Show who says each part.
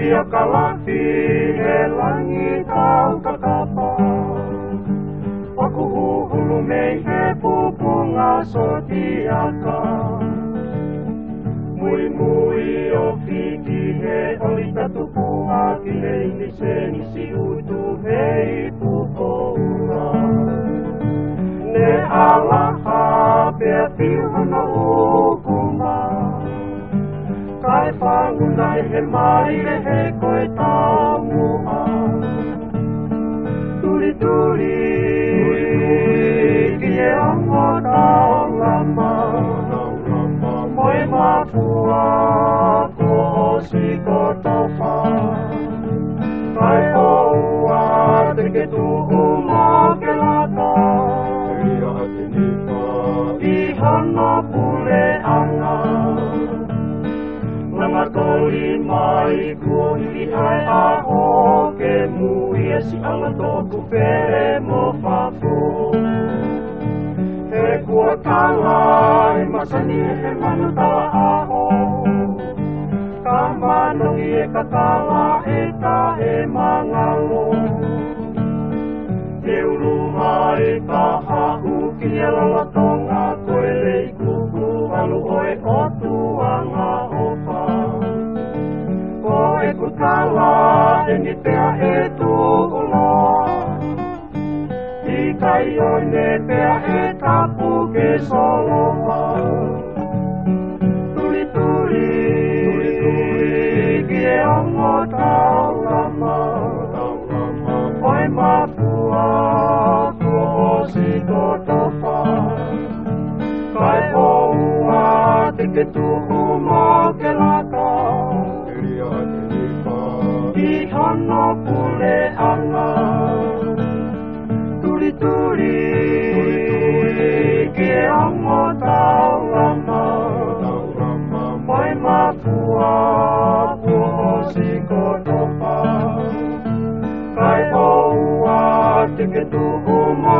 Speaker 1: Pia kalaki he langit au kakapa. Aku huhulu mei he pupunga sotiaka. Mui mui o kiki he olita tupua ki he iniseni si utu hei pupoura. Ne alaha pea piuhana ukuma. Kai whangunai he maire he koe tāmua. Turi turi ki e ongo taurama. Moe mapua ko osi ko tofa. Kai oua te ke tuhu mo ke lata. I hono pule anga. Nanga toli mai kuoni ai aho ke mui e si ala toku pere mo fafu. He kua kala e masani he manu tawa aho. Ka manongi e kakala e ka he mangalo. Te uruma e ka haku ki e lalatonga koe lei kuku alu oe otu anga opa. Koe kutala e ni pea e tuuloa. I kai one pea e tapu ke soloma. Turi turi ki e ongo taurama. Oe mapua ko osi ko tofa. Kai oua te ke tuhu mo ke laka. I hono pule anga. Turi turi ki e ongo taurama. Moe mapua ko osi ko tofa. Kai oua te ke tuhu mo